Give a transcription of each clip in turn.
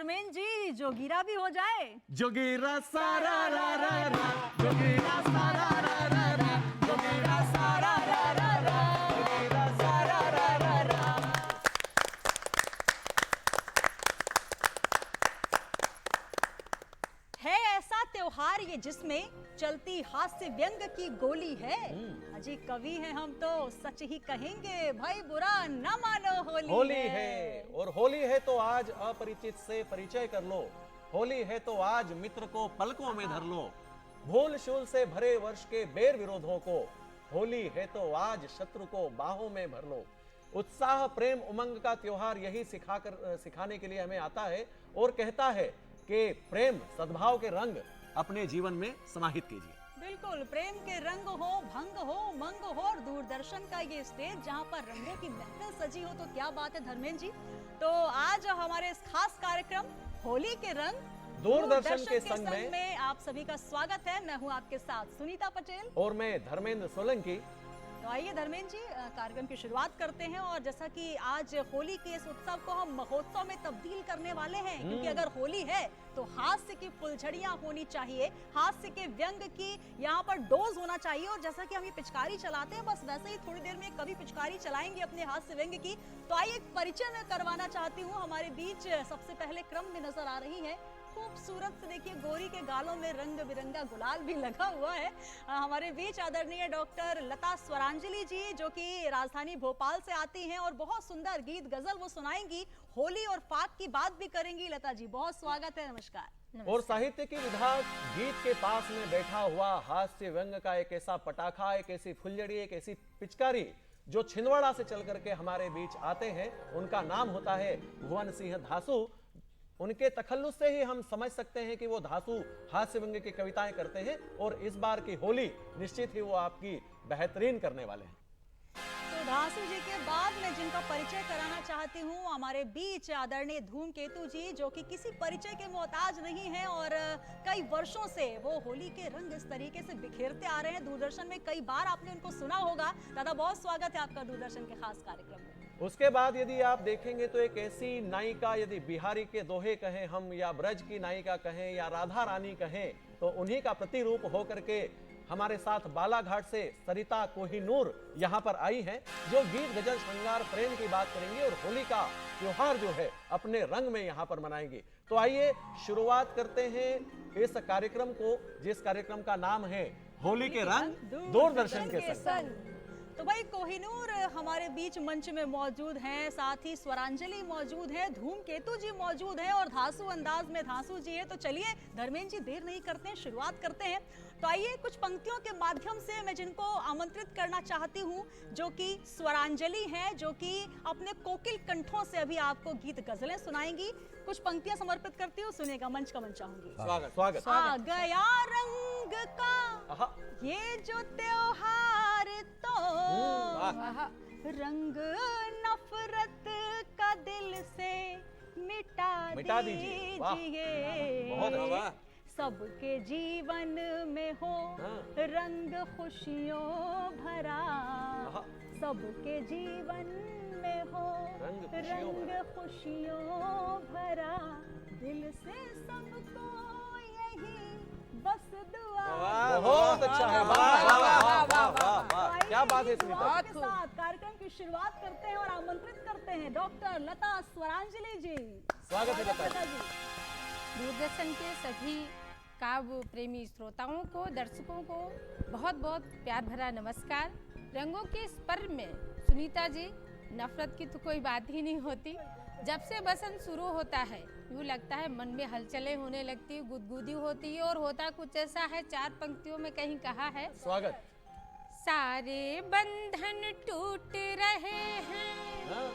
धर्मेंद्र जी जोगीरा भी हो जाए। जोगीरा सारा रा रा रा, जोगीरा सारा रा रा रा, जोगीरा सारा रा रा रा, जोगीरा सारा रा रा रा। है ऐसा त्योहार ये जिसमें चलती हास्य व्यंग की गोली है। अजी कवि हैं हम तो सच ही कहेंगे, भाई बुरा न मानो होली है। और होली है तो आज अपरिचित से परिचय कर लो, होली है तो आज मित्र को पलकों में धर लो, भूल शूल से भरे वर्ष के बेर विरोधों को, होली है तो आज शत्रु को बाहों में भर लो। उत्साह प्रेम उमंग का त्योहार यही सिखाने के लिए हमें आता है और कहता है कि प्रेम सद्भाव के रंग अपने जीवन में समाहित कीजिए। बिल्कुल, प्रेम के रंग हो, भंग हो, मंग हो, और दूरदर्शन का ये स्टेज जहां पर रंगों की महफिल सजी हो तो क्या बात है धर्मेंद्र जी। तो आज हमारे इस खास कार्यक्रम होली के रंग दूरदर्शन के संग में आप सभी का स्वागत है। मैं हूं आपके साथ सुनीता पटेल और मैं धर्मेंद्र सोलंकी। तो आइए धर्मेंद्र जी कार्यक्रम की शुरुआत करते हैं। और जैसा कि आज होली के इस उत्सव को हम महोत्सव में तब्दील करने वाले हैं, क्योंकि अगर होली है तो हास्य की फुलझड़ियां होनी चाहिए, हास्य के व्यंग की यहाँ पर डोज होना चाहिए। और जैसा कि हम ये पिचकारी चलाते हैं, बस वैसे ही थोड़ी देर में कभी पिचकारी चलाएंगे अपने हास्य व्यंग की। तो आइए एक परिचय मैं करवाना चाहती हूँ। हमारे बीच सबसे पहले क्रम में नजर आ रही है, खूबसूरत से देखिए गोरी के गालों में रंग बिरंगा गुलाल भी लगा हुआ है। हमारे बीच आदरणीय डॉक्टर लता स्वरांजलि जी, जो कि राजधानी भोपाल से आती हैं और बहुत सुंदर गीत गजल वो सुनाएंगी, होली और फाग की बात भी करेंगी। लता जी बहुत स्वागत है, नमस्कार। और साहित्य की विधा गीत के पास में बैठा हुआ हास्य व्यंग का एक ऐसा पटाखा, एक ऐसी फुलझड़ी, एक ऐसी पिचकारी जो छिंदवाड़ा से चल करके हमारे बीच आते हैं, उनका नाम होता है भुवन सिंह धासु। उनके तखल्लुस से ही हम समझ सकते हैं कि वो धासु हास्य व्यंग की कविताएं करते हैं और इस बार की होली निश्चित ही वो आपकी बेहतरीन करने वाले हैं। तो धासु जी के बाद मैं जिनका परिचय कराना चाहती हूँ, हमारे बीच आदरणीय धूमकेतु जी, जो कि किसी परिचय के मोहताज नहीं है और कई वर्षों से वो होली के रंग इस तरीके से बिखेरते आ रहे हैं। दूरदर्शन में कई बार आपने उनको सुना होगा। दादा बहुत स्वागत है आपका दूरदर्शन के खास कार्यक्रम में। उसके बाद यदि आप देखेंगे तो एक ऐसी नायिका, यदि बिहारी के दोहे कहें हम, या ब्रज की नायिका कहें, या राधा रानी कहें, तो उन्हीं का प्रतिरूप होकर के हमारे साथ बालाघाट से सरिता कोहिनूर यहाँ पर आई हैं, जो गीत गजल श्रृंगार प्रेम की बात करेंगी और होली का त्योहार जो है अपने रंग में यहाँ पर मनाएंगे। तो आइए शुरुआत करते हैं इस कार्यक्रम को, जिस कार्यक्रम का नाम है होली के रंग दूरदर्शन के संग। तो भाई कोहिनूर हमारे बीच मंच में मौजूद हैं, साथ ही स्वरांजलि मौजूद है, धूमकेतु जी मौजूद हैं और धासु अंदाज में धासु जी है। तो चलिए धर्मेंद्र जी देर नहीं करते हैं, शुरुआत करते हैं। तो आइए कुछ पंक्तियों के माध्यम से मैं जिनको आमंत्रित करना चाहती हूँ, जो कि स्वरांजलि हैं, जो कि अपने कोकिल कंठों से अभी आपको गीत गजलें सुनाएंगी। कुछ पंक्तियां समर्पित करती हूँ, सुनेगा मंच का मंच चाहूंगी। स्वागत स्वागत। आ गया रंग का ये जो त्योहार, तो रंग नफरत का दिल से मिटा दीजिए। बहुत सबके जीवन में हो रंग खुशियों भरा, सबके जीवन में हो रंग खुशियों भरा, दिल से सबको यही बस दुआ। बहुत अच्छा है, वाह वाह वाह वाह वाह, क्या बात है सुनीता। के साथ कार्यक्रम की शुरुआत करते हैं और आमंत्रित करते हैं डॉक्टर लता स्वरांजलि जी। स्वागत है लता जी। दूरदर्शन के सभी काव्य प्रेमी श्रोताओं को, दर्शकों को बहुत बहुत प्यार भरा नमस्कार। रंगों के इस पर्व में सुनीता जी, नफरत की तो कोई बात ही नहीं होती। जब से बसंत शुरू होता है यूँ लगता है मन में हलचलें होने लगती है, गुदगुदी होती है और होता कुछ ऐसा है। चार पंक्तियों में कहीं कहा है, स्वागत। सारे बंधन टूट रहे हैं,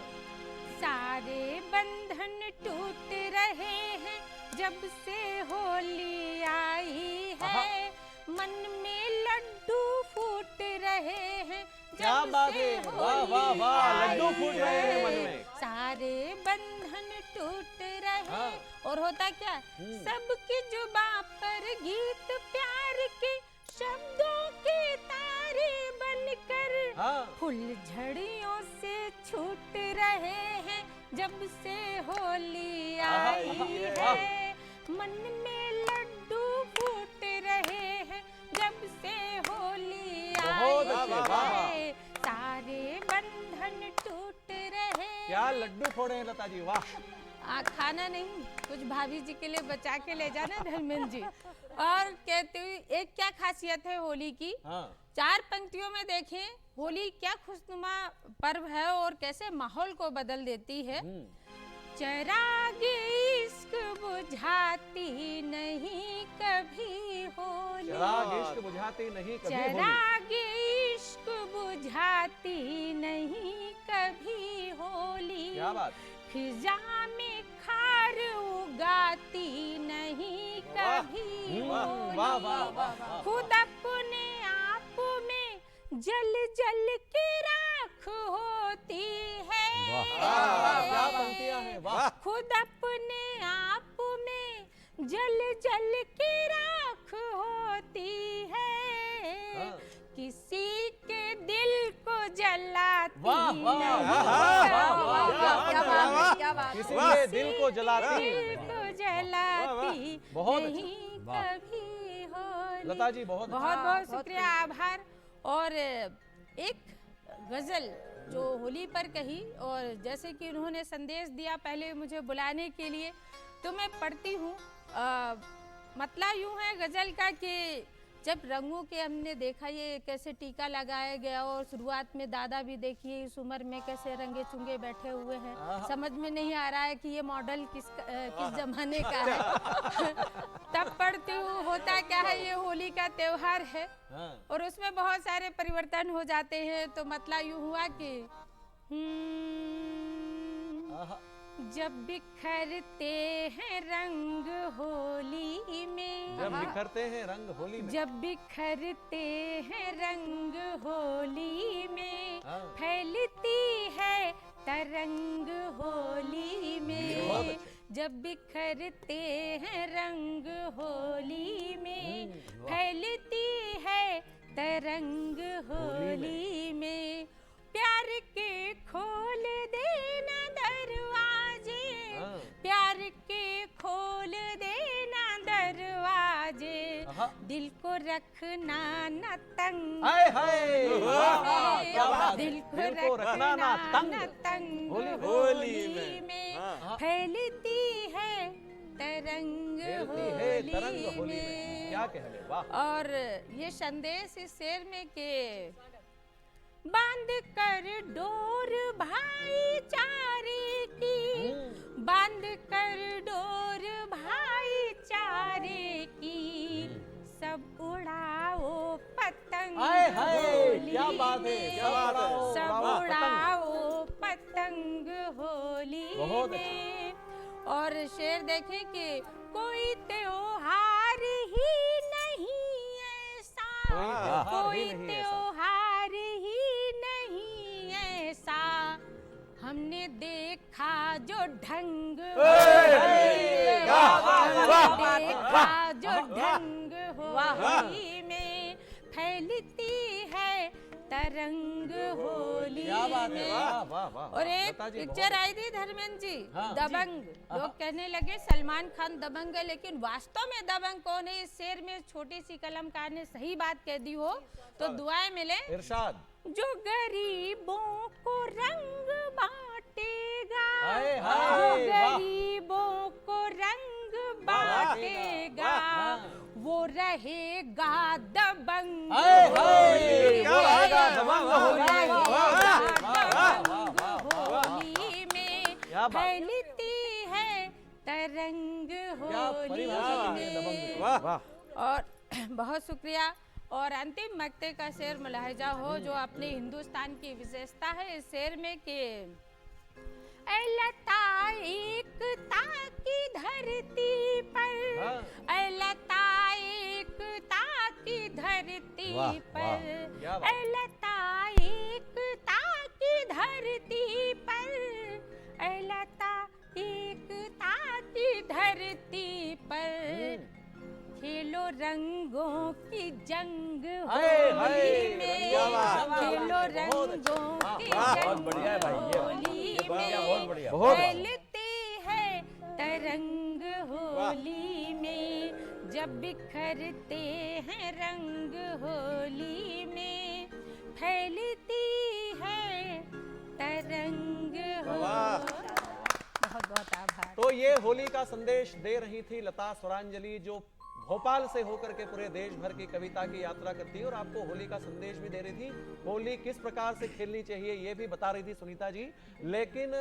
सारे बंधन टूट रहे हैं, जब से होली आई है, मन में लड्डू फूट रहे हैं, क्या बात है, वाह वाह वाह, लड्डू फूट रहे हैं मन में। सारे बंधन टूट रहे और होता क्या, सबकी जुबां पर गीत प्यार के शब्दों के तारे बनकर फुलझड़ियों से छूट रहे हैं, जब से होली आई है, मन में लड्डू फूट रहे हैं, जब से होली बहुत आई अच्छे, वाह, है, सारे बंधन टूट रहे। क्या लड्डू फोड़े हैं लता जी, वाह। खाना नहीं, कुछ भाभी जी के लिए बचा के ले जाना धर्मेंद्र जी। और कहती हुई एक क्या खासियत है होली की, हाँ। 4 पंक्तियों में देखें होली क्या खुशनुमा पर्व है और कैसे माहौल को बदल देती है। चिराग इश्क बुझाती नहीं कभी होली, चिराग इश्क बुझाती नहीं कभी होली, चिराग इश्क बुझाती नहीं कभी होली, क्या बात। फिजा में खार उगाती नहीं कभी होली, वाह वाह वाह। खुद अपने आप में जल जल के राख होती है। क्या पंक्तियां हैं, वाह। खुद अपने आप में जल जल के राख होती है, किसी के दिल को जलाती वाह, वाह, नहीं क्या बात। किसी के दिल को जलाती, दिल को जलाती बहुत नहीं वाह। कभी होली। लता जी बहुत बहुत बहुत शुक्रिया, आभार। और एक गजल जो होली पर कही और जैसे कि उन्होंने संदेश दिया पहले मुझे बुलाने के लिए, तो मैं पढ़ती हूँ। मतलब यूँ है गजल का कि जब रंगों के हमने देखा ये कैसे टीका लगाया गया और शुरुआत में दादा भी देखिए इस उम्र में कैसे रंगे चुंगे बैठे हुए हैं, समझ में नहीं आ रहा है कि ये मॉडल किस जमाने का है। तब पढ़ती हूँ होता क्या है, ये होली का त्योहार है और उसमें बहुत सारे परिवर्तन हो जाते हैं। तो मतलब यूँ हुआ कि जब बिखरते हैं रंग होली में, जब बिखरते हैं रंग होली में, जब बिखरते हैं रंग होली में, फैलती है तरंग होली में, जब बिखरते हैं रंग होली में, फैलती है तरंग होली में, प्यार के खोल देना दरवाजे, प्यार के खोल देना दरवाजे, दिल को रखना न तंग, दिल को रखना न तंग होली में, फैलती है तरंग होली में। क्या कहने, वाह। और ये संदेश इस शेर में के बांध कर डोर भाईचारे की, बांध कर डोर भाईचारे की, सब उड़ाओ पतंग होली क्या बात है, में, क्या बात है, सब उड़ाओ पतंग होली में। और शेर देखें कि कोई त्योहार ही नहीं ऐसा, कोई त्योहार ही नहीं ऐसा, हमने देखा जो ढंग, देखा जो ढंग होली में, फैलती है तरंग होली में। और एक पिक्चर आई थी धर्मेंद्र जी, दबंग। लोग कहने लगे सलमान खान दबंग है, लेकिन वास्तव में दबंग कौन है? इस शेर में छोटी सी कलमकार ने सही बात कह दी हो तो दुआएं मिले। इरशाद। जो गरीबों को रंग बांटेगा, जो गरीबों को रंग बांटेगा, वो रहेगा दबंग होली में, फैलती है तरंग होली में। और बहुत शुक्रिया। और अंतिम मक्ते का शेर मुलाहिजा हो जो अपने हिंदुस्तान की विशेषता है इस शेर में कि ऐ लता एकता की धरती पर, ऐ लता एकता की धरती पर, ऐ लता एकता की धरती पर, ऐ लता एकता की धरती पर, खेलो रंगों की जंग होली में, खेलो रंगों की जंग होली में बढ़िया। फैलती है तरंग होली में, जब बिखरते हैं रंग होली में, फैलती है तरंग होली। बहुत बहुत आभार। तो ये होली का संदेश दे रही थी लता स्वरांजलि, जो भोपाल से होकर के पूरे देश भर की कविता की यात्रा करती है और आपको होली का संदेश भी दे रही थी। होली किस प्रकार से खेलनी चाहिए ये भी बता रही थी सुनीता जी। लेकिन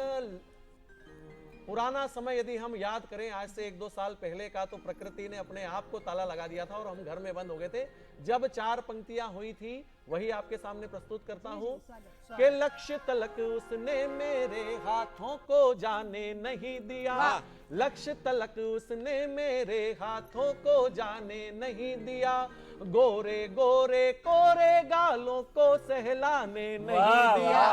पुराना समय यदि हम याद करें आज से 1-2 साल पहले का, तो प्रकृति ने अपने आप को ताला लगा दिया था और हम घर में बंद हो गए थे। जब 4 पंक्तियां हुई थी वही आपके सामने प्रस्तुत करता हूं कि लक्ष्य तलक उसने मेरे हाथों को जाने नहीं दिया, लक्ष्य तलक उसने मेरे हाथों को जाने नहीं दिया, गोरे गोरे कोरे गालों को सहलाने नहीं दिया,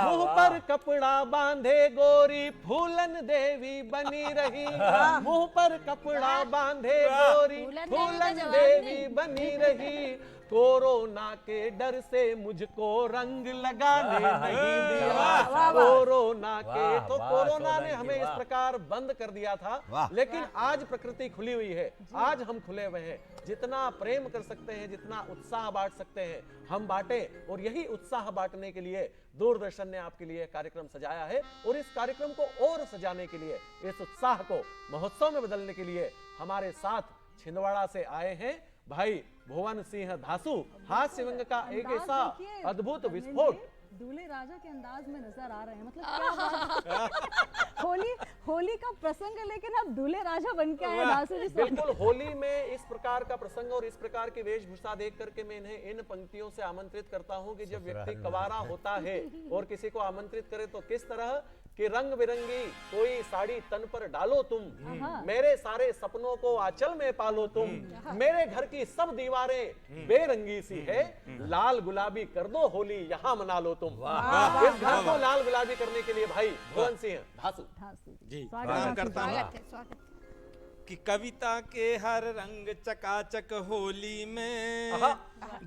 मुंह पर कपड़ा बांधे गोरी फूलन देवी बनी रही, मुंह पर कपड़ा बांधे गोरी फूलन देवी बनी रही, कोरोना के डर से मुझको रंग लगाने नहीं दिया, कोरोना के। तो कोरोना ने हमें इस प्रकार बंद कर दिया था, लेकिन आज प्रकृति खुली हुई है, आज हम खुले हुए हैं। जितना प्रेम कर सकते हैं, जितना उत्साह बांट सकते हैं हम बांटें। और यही उत्साह बांटने के लिए दूरदर्शन ने आपके लिए कार्यक्रम सजाया है और इस कार्यक्रम को और सजाने के लिए, इस उत्साह को महोत्सव में बदलने के लिए हमारे साथ छिंदवाड़ा से आए हैं भाई भुवन सिंह धासु। हास्य व्यंग का एक ऐसा अद्भुत विस्फोट दूल्हे राजा के अंदाज में नजर आ रहे हैं। मतलब क्या बात होली का प्रसंग है, लेकिन अब दूल्हे राजा बन के आए धासु जी। बिल्कुल, होली में इस प्रकार का प्रसंग और इस प्रकार की वेशभूषा देख करके मैं इन्हें इन पंक्तियों से आमंत्रित करता हूं कि जब व्यक्ति कवारा होता है और किसी को आमंत्रित करे तो किस तरह कि रंग बिरंगी कोई साड़ी तन पर डालो तुम, मेरे सारे सपनों को आंचल में पालो तुम, मेरे घर की सब दीवारें बेरंगी सी है, लाल गुलाबी कर दो होली यहाँ मना लो तुम। इस घर को लाल गुलाबी करने के लिए भाई भुवन सिंह धासु जी प्रणाम करता हूँ कि कविता के हर रंग चकाचक होली में,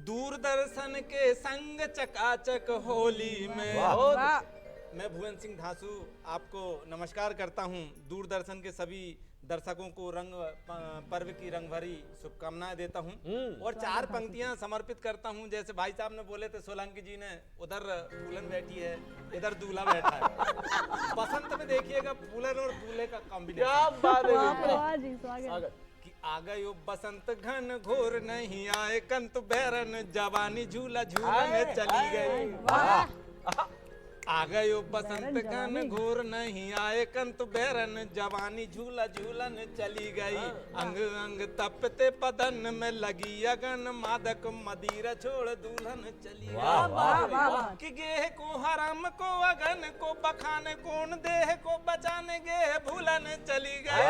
दूरदर्शन के संग चकाचक होली में। मैं भुवन सिंह धासु आपको नमस्कार करता हूं। दूरदर्शन के सभी दर्शकों को रंग पर्व की रंग भरी शुभकामनाएं देता हूं और 4 पंक्तियां समर्पित करता हूं। जैसे भाई साहब ने बोले थे, सोलंकी जी ने, उधर फूलन बैठी है, इधर दूल्हा बैठा है। बसंत में देखिएगा फूलन और दूल्हे का कॉम्बिनेशन। क्या बात है कि आ गयो बसंत घन घोर नहीं आए कंत बैरन, जवानी झूला झूलने चली गई। आ गयो बसंत घन घोर नहीं आए कंत बैरन, जवानी झूला झूलन चली गई। अंग अंग तपते पदन में लगी अगन, मादक मदिरा छोड़ दुल्हन चली गई। कि गेह को हराम को अगन को बखाने कौन देह को बचाने गेह भूलन चली गई।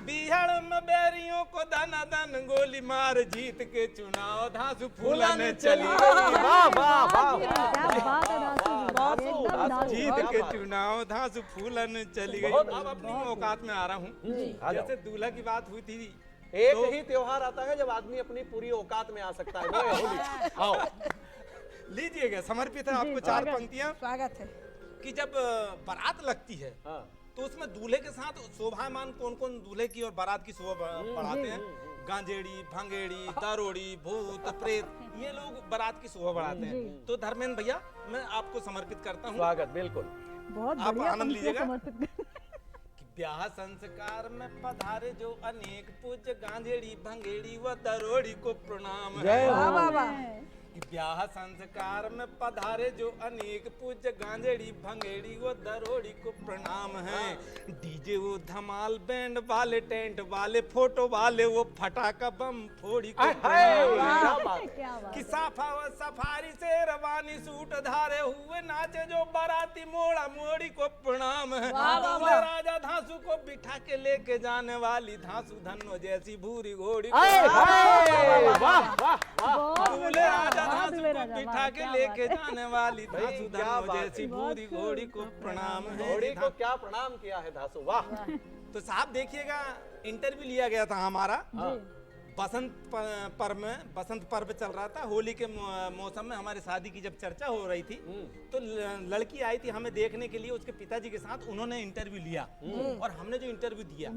बिहड़ में बैरियों को दन दन गोली मार, जीत के चुनाव धासु फूलन चली गई। जीत के चुनाव धासु फूलन चली गई। अब अपनी औकात में आ रहा हूँ। जैसे दूल्हा की बात हुई थी, एक ही त्योहार आता है जब आदमी अपनी पूरी औकात में आ सकता है, वो है होली। आओ लीजिएगा, समर्पित है आपको 4 पंक्तियां। स्वागत है। कि जब बारात लगती है तो उसमें दूल्हे के साथ शोभामान कौन कौन दूल्हे की और बारात की शोभा बढ़ाते हैं? गांजेड़ी, भंगेड़ी, दारोड़ी, भूत, प्रेत, ये लोग बारात की शोभा बढ़ाते हैं। तो धर्मेंद्र भैया मैं आपको समर्पित करता हूँ। स्वागत। बिल्कुल, बहुत आप आनंद लीजिएगा। कि ब्याह संस्कार में पधारे जो अनेक पूज्य, गांजेड़ी भंगेड़ी व दरोड़ी को प्रणाम है। कि ब्याह संस्कार में पधारे जो अनेक पूज्य, गांजेड़ी भंगेड़ी व दरोड़ी को प्रणाम है। डीजे वो धमाल बैंड वाले, टेंट वाले, फोटो वाले, वो फटाका बम फोड़ी को प्रणाम है। कि साफा व सफारी से रवानी सूट धारे हुए नाचे जो बाराती, मोड़ा मोड़ी को प्रणाम है। दूल्हे राजा धासु को बिठा के लेके जाने वाली, धासु धनो जैसी भूरी घोड़ी को दूल्हे राजा धासु को बिठा के लेके जाने वाली, धासु धनो जैसी भूरी घोड़ी को प्रणाम है। घोड़ी को क्या प्रणाम किया है धासु, वाह। तो साहब देखिएगा, इंटरव्यू लिया गया था हमारा, बसंत पर्व चल रहा था। होली के मौसम में हमारे शादी की जब चर्चा हो रही थी तो लड़की आई थी हमें देखने के लिए, उसके पिताजी के साथ उन्होंने इंटरव्यू लिया और हमने जो इंटरव्यू दिया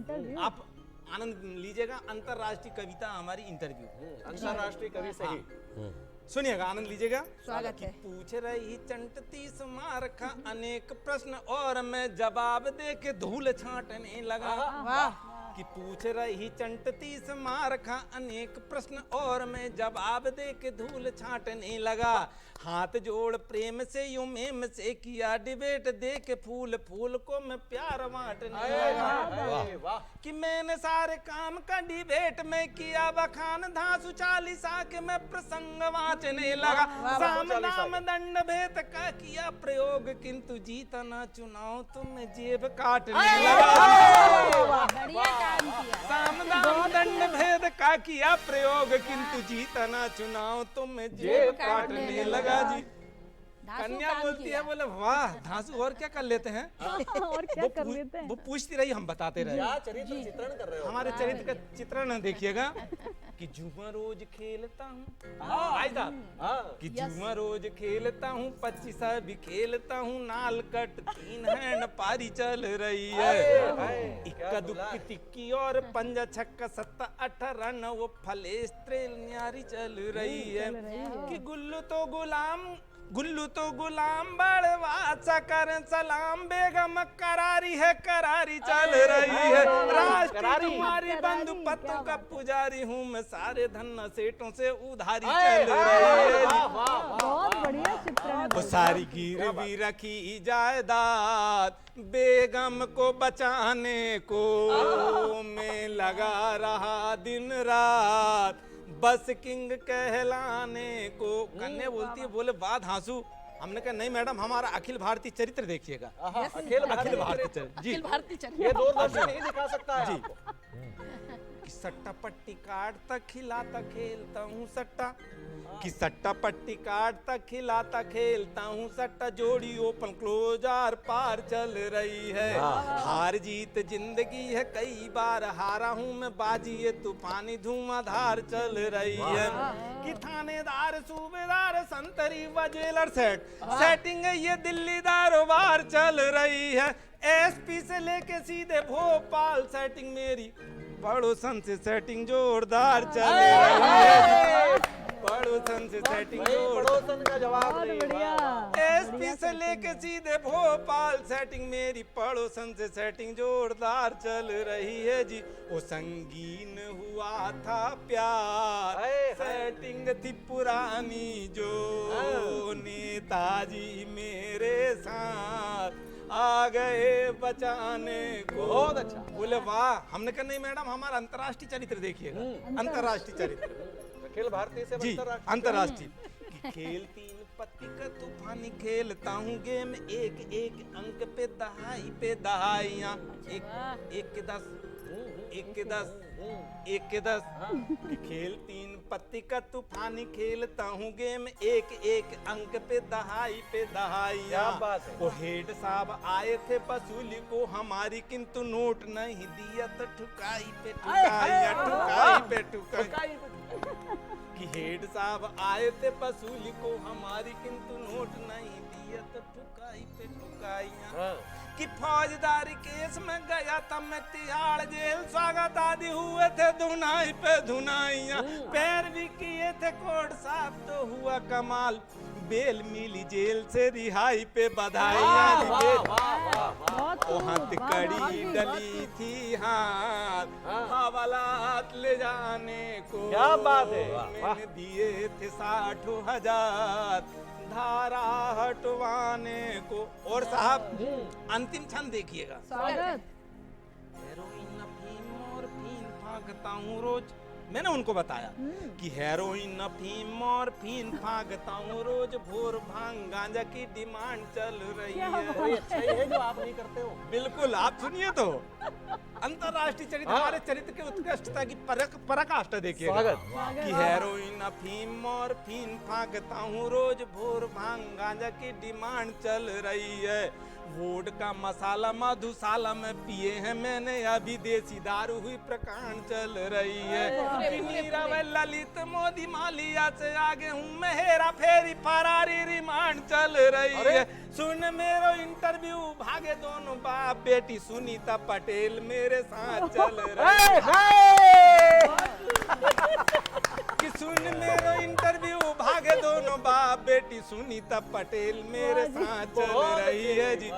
आप आनंद लीजिएगा। अंतरराष्ट्रीय कविता हमारी इंटरव्यू, अंतरराष्ट्रीय कवि से ही सुनिएगा, आनंद लीजिएगा। स्वागत है। पूछ रही चंटती स्मारका अनेक प्रश्न और मैं जवाब दे के धूल छांटने लगा। वाह, कि पूछ रही चंटती स्मारका अनेक प्रश्न और मैं जवाब दे के धूल छांटने लगा। हाथ जोड़ प्रेम से यूं मेम से किया डिबेट, दे के फूल फूल को मैं प्यार बांटने लगा। कि मैंने सारे काम का डिबेट में किया बखान, धांसू चालीसा के मैं प्रसंग वाचने लगा। साम दाम दंड भेद का किया प्रयोग, किंतु जीता ना चुनाव तो मैं जेब काटने लगा। बढ़िया काम किया। साम दाम दंड भेद का किया प्रयोग, किंतु जीता ना चुनाव तो मैं जेब काटने लगा जी। धांसू कन्या काम बोलती किया। है बोले वाह धांसू और क्या कर लेते हैं। और क्या कर लेते हैं। वो पूछती रही हम बताते रहे। क्या चरित्र चित्रण कर रहे हो? हमारे चरित्र का चित्रण देखिएगा कि जुआ रोज खेलता हूँ भाई साहब, कि जुआ रोज खेलता हूँ 25 भी खेलता हूँ, नाल कट 3 हैंड पारी चल रही है। इक्का दुक्की तिक्की और पंजा छक्का 7 8 रन वो फलेस्ट्रेल न्यारी चल रही है। कि गुल्लू तो गुलाम बड़वा चकर सलाम, बेगम करारी है करारी चल रही है। राष्ट्रीय कुमारी बंधु पत्तों का पुजारी हूँ मैं, सारे धन्ना सेठों से उधारी चल रही है। बहुत बढ़िया चित्रण। वो सारी गिरवी रखी जायदाद, बेगम को बचाने को मैं लगा रहा दिन रात, बस किंग कहलाने को। कन्या बोलती है बोले वाह धांसू। हमने कहा नहीं मैडम हमारा अखिल भारतीय चरित्र देखिएगा। अखिल अखिल भारतीय चरित्र जी, भारतीय चल ये दूरदर्शन नहीं दिखा सकता है जी। आपको। कि सट्टा पट्टी काटता खिलाता खेलता हूँ सट्टा, कि सट्टा पट्टी काटता खिलाता खेलता हूँ सट्टा, जोड़ी ओपन क्लोज आर पार चल रही है। हार जीत जिंदगी है कई बार हारा हूँ मैं, बाजी ये तूफानी धुआंधार चल रही है। कि थानेदार सूबेदार संतरी व जेलर सेटिंग है ये दिल्ली दारोबार चल रही है। एसपी से लेके सीधे भोपाल सेटिंग मेरी, पड़ोसन से सेटिंग जोरदार चल रही है। पड़ोसन से सेटिंग जोरदार, पड़ोसन का जवाब नहीं। एसपी से लेके सीधे भोपाल सेटिंग मेरी, पड़ोसन से सेटिंग जोरदार चल रही है जी। वो संगीन हुआ था प्यार, सेटिंग थी पुरानी जो, नेताजी मेरे साथ आ गए बचाने को। बहुत अच्छा। बोले वाह। हमने कहा नहीं मैडम हमारा अंतर्राष्ट्रीय चरित्र देखिएगा। अंतर्राष्ट्रीय चरित्र अखिल भारतीय से जी, अंतरराष्ट्रीय। अंतर्राष्ट्रीय। कि खेल 3 पत्ती का तूफानी खेलता हूँ गेम, एक एक अंक पे दहाई पे दहाइयाँ, एक के 10 1 के 10 1 के 10। कि खेल 3 पत्ती का तूफानी खेलता हूँ गेम, एक एक अंक पे दहाइयाँ। क्या बात है। वो हेड साहब आए थे वसूली को हमारी, किंतु नोट नहीं दिया तो ठुकाई पे ठुकाइयाँ, ठुकाई पे ठुकाई। कि हेड साहब आए थे वसूली को हमारी, किंतु नोट नहीं दिया तो ठुकाई पे ठुकाइयाँ। कि फौजदारी केस में गया था मैं तिहाड़ जेल, स्वागत आदि हुए थे धुनाई पे धुनाइयाँ, पैर भी किए थे कोर्ट साहब तो हुआ कमाल, बेल मिली जेल से रिहाई पे बधाइयाँ। ओ हाथ कड़ी डली थी हाथ हवालात ले जाने को, क्या बात है। मैंने दिए थे 60,000 धारा हटवाने को। और साहब अंतिम क्षण देखिएगा। स्वागत। हेरोइन अफीम और फीन फांकता हूँ रोज, मैंने उनको बताया कि हेरोइन अफीम और फीन फांकता हूँ रोज, भोर भांग गांजा की डिमांड चल रही है। कोई अच्छा ही है जो आप नहीं करते हो। बिल्कुल आप सुनिए तो अंतरराष्ट्रीय चरित्र हमारे चरित्र के उत्कृष्टता की पराकाष्ठा देखिए। कि हेरोइन अफीम और फीन फांकता हूँ रोज, भोर भांग गांजा की डिमांड चल रही है। वोड का मसाला मधुशाला में पिए हैं मैंने, अभी देसी दारू हुई प्रकांड चल रही है। कि नीरव ललित मोदी मालिया से आगे हूँ मैं, हेरा फेरी फरारी रिमांड चल रही है। सुन मेरो इंटरव्यू भागे दोनों बाप बेटी, सुनीता पटेल मेरे साथ चल रही है। कि सुन मेरो इंटरव्यू भागे दोनों बाप बेटी, सुनीता पटेल मेरे साथ चल रही है जी।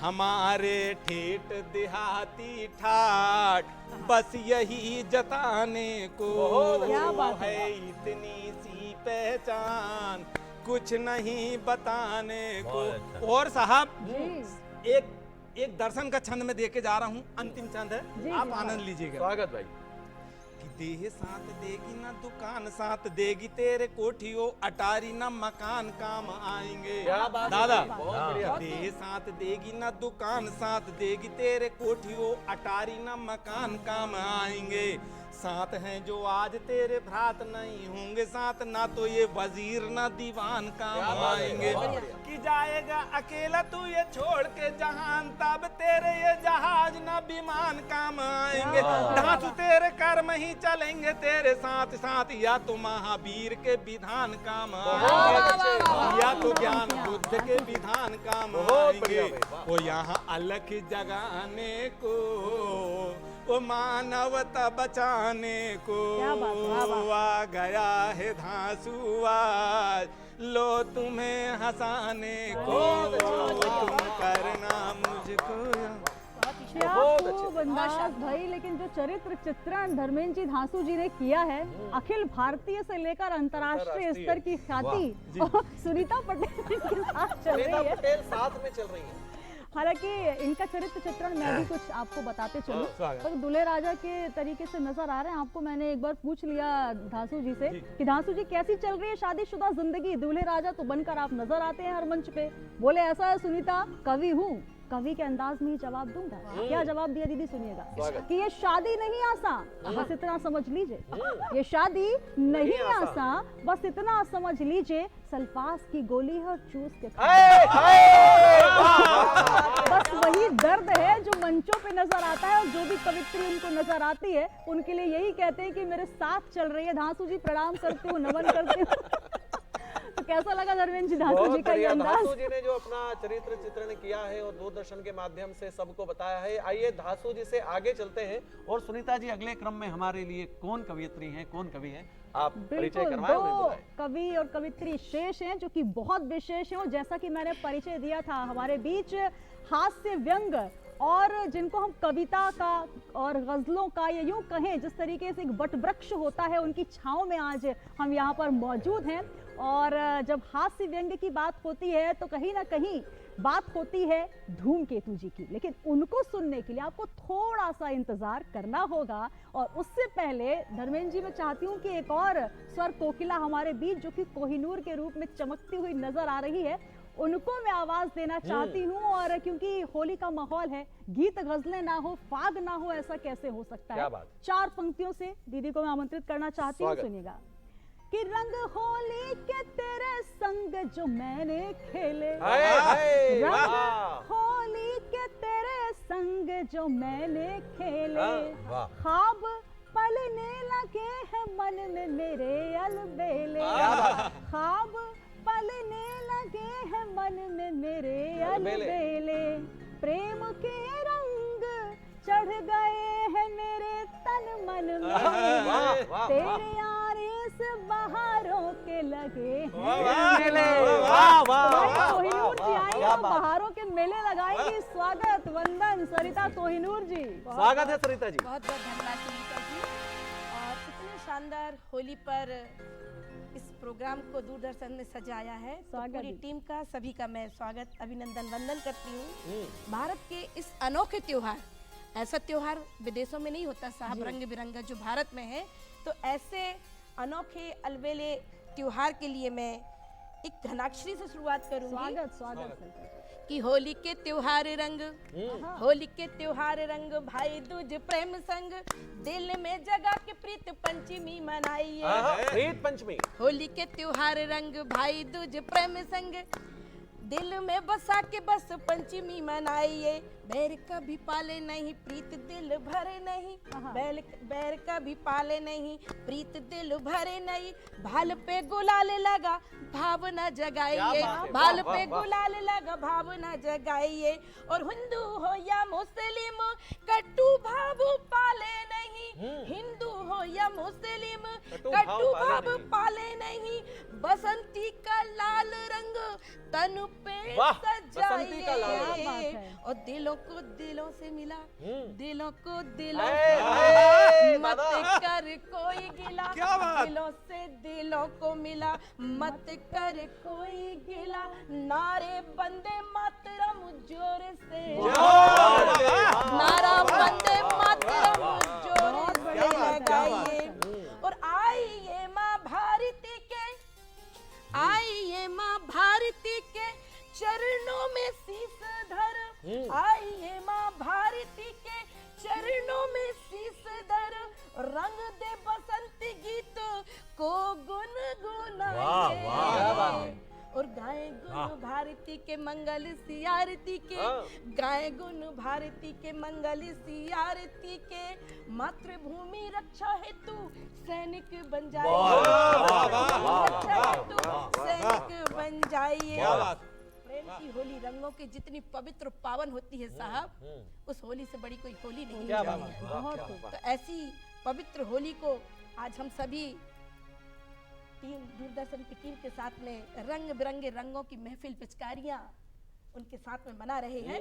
हमारे ठेठ देहाती ठाठ बस यही जताने को है, इतनी सी पहचान कुछ नहीं बताने को। और साहब एक दर्शन का छंद में दे के जा रहा हूँ, अंतिम छंद है, आप आनंद लीजिएगा। स्वागत भाई। कि देह साथ देगी ना दुकान साथ देगी, तेरे कोठियों अटारी ना मकान काम आएंगे। क्या बात है, दादा, बहुत बढ़िया। देह साथ देगी ना दुकान साथ देगी, तेरे कोठियों अटारी ना मकान काम आएंगे। साथ हैं जो आज तेरे भ्रात नहीं होंगे साथ, ना तो ये वजीर ना दीवान काम आएंगे। कि जाएगा अकेला तू ये छोड़ के जहान, तब तेरे ये जहाज ना विमान काम आएंगे। ढांसू तेरे कर्म ही चलेंगे तेरे साथ साथ, या तो महावीर के विधान काम आएंगे, या तो ज्ञान बुद्ध के विधान काम आएंगे। वो यहाँ अलख जगाने को, वो मानवता बचाने को आ गया है धांसू आज, लो तुम्हें हंसाने को, तुम करना मुझको। क्या खूब अंदाज भाई। लेकिन जो चरित्र चित्रण धर्मेंद्र जी धांसू जी ने किया है, अखिल भारतीय से लेकर अंतर्राष्ट्रीय स्तर की ख्याति, सुनीता पटेल के साथ चल रही है। पटेल साथ में चल रही है। हालांकि इनका चरित्र चित्रण मैं भी कुछ आपको बताते चलूं, तो दूल्हे राजा के तरीके से नजर आ रहे हैं आपको। मैंने एक बार पूछ लिया धांसू जी से कि धांसू जी कैसी चल रही है शादीशुदा जिंदगी, दूल्हे राजा तो बनकर आप नजर आते हैं हर मंच पे। बोले ऐसा है सुनीता, कवि हूँ, कवि के अंदाज में ही जवाब दूंगा। क्या जवाब दिया दीदी सुनिएगा, कि ये शादी नहीं आसान, बस इतना समझ लीजिए, ये शादी नहीं आसान, बस इतना समझ लीजिए, सल्फास की गोली है और चूस के बस वही दर्द है जो मंचों पे नजर आता है। और जो भी कवित्री उनको नजर आती है उनके लिए यही कहते हैं कि मेरे साथ चल रही है। धांसू जी प्रणाम करती हूँ, नमन करती हूँ। तो कैसा लगा धर्मेंद्र जी धांसू जी का ये अंदाज? धांसू जी ने जो अपना चरित्र चित्रण किया है और दूरदर्शन के माध्यम से सबको बताया है। आइए धांसू जी से आगे चलते हैं। और सुनीता जी, अगले क्रम में हमारे लिए कौन कवियत्री हैं, कौन कवि हैं, आप परिचय करवाएं। दो कवि और कवित्री शेष हैं जो कि बहुत विशेष हैं। और जैसा कि मैंने परिचय दिया था, हमारे बीच हास्य व्यंग और जिनको हम कविता का और गजलों का, या यूं कहें जिस तरीके से एक वटवृक्ष होता है, उनकी छांव में आज हम यहाँ पर मौजूद हैं। और जब हास्य व्यंग की बात होती है तो कहीं ना कहीं बात होती है धूमकेतु जी की, लेकिन उनको सुनने के लिए आपको थोड़ा सा इंतजार करना होगा। और उससे पहले धर्मेंद्र जी, मैं चाहती हूँ कि एक और स्वर कोकिला हमारे बीच जो कि कोहिनूर के रूप में चमकती हुई नजर आ रही है, उनको मैं आवाज देना चाहती हूँ। और क्योंकि होली का माहौल है, गीत गजलें ना हो, फाग ना हो, ऐसा कैसे हो सकता है। चार पंक्तियों से दीदी को मैं आमंत्रित करना चाहती हूँ, सुनिएगा। कि रंग होली के तेरे संग जो मैंने खेले, रंग होली के तेरे संग जो मैंने खेले, ख्वाब पलने लगे हैं मन में मेरे अलबेले, ख्वाब पलने लगे हैं मन में मेरे अलबेले, प्रेम के रंग चढ़ गए हैं मेरे तन मन में, तेरे आरिस बहारों के लगे हैं। कोहिनूर जी आएंगे तो बहारों के मेले लगाएंगे। स्वागत, वंदन सरिता कोहिनूर जी। स्वागत है सरिता जी। बहुत बहुत धन्यवाद सुनीता जी। और इतने शानदार होली पर इस प्रोग्राम को दूरदर्शन ने सजाया है, तो पूरी टीम का, सभी का मैं स्वागत, अभिनंदन, वंदन करती हूँ। भारत के इस अनोखे त्योहार, ऐसा त्योहार विदेशों में नहीं होता साहब, रंग बिरंगा जो भारत में है, तो ऐसे अनोखे अलबेले त्योहार के लिए मैं एक घनाक्षरी से शुरुआत करूंगी। स्वागत, स्वागत। कि होली के त्योहार रंग, होली के त्योहार रंग, भाई दूज प्रेम संग, दिल में जगा के प्रीत पंचमी मनाइए। प्रीत पंचमी। होली के त्योहार रंग, भाई दूज प्रेम संग, दिल में बसा के बस पंचमी मनाइए, बैर कभी पाले नहीं प्रीत दिल भरे नहीं, बैर कभी पाले नहीं प्रीत दिल भरे नहीं, भाल पे गुलाल लगा भावना जगाइए, भाल पे गुलाल लगा भावना जगाइए, और हिंदू हो या मुस्लिम कट्टू भाव पाले नहीं, हिंदू हो या मुस्लिम कट्टू भाव पाले नहीं, बसंती का लाल रंग तन पे सजाइए, और दिलों को दिलों से मिला, दिलों को दिलों से मत कर कोई गिला, दिलों से दिलों को मिला मत कर कोई गिला, नारे बंदे मातरम जोर से, नारा बंदे मातरम जोर से लगाइए, और आइए माँ भारती के, आइए माँ भारती के चरणों में शीश धर, आइए माँ भारती के चरणों में शीश धर, रंग दे बसंती गीत को गुनगुनाइए, और गाए गुण भारती के मंगल सी आरती के, गाए गुण भारती के मंगल सी आरती के, मातृभूमि रक्षा हेतु सैनिक बन जाइए, रक्षा हेतु सैनिक बन जाइए। प्रेम की होली रंगों की जितनी पवित्र पावन होती है साहब, उस होली से बड़ी कोई होली नहीं है। तो ऐसी पवित्र होली को आज हम सभी टीम दूरदर्शन की टीम के साथ में रंग बिरंगे रंगों की महफिल पिचकारियां उनके साथ में मना रहे हैं,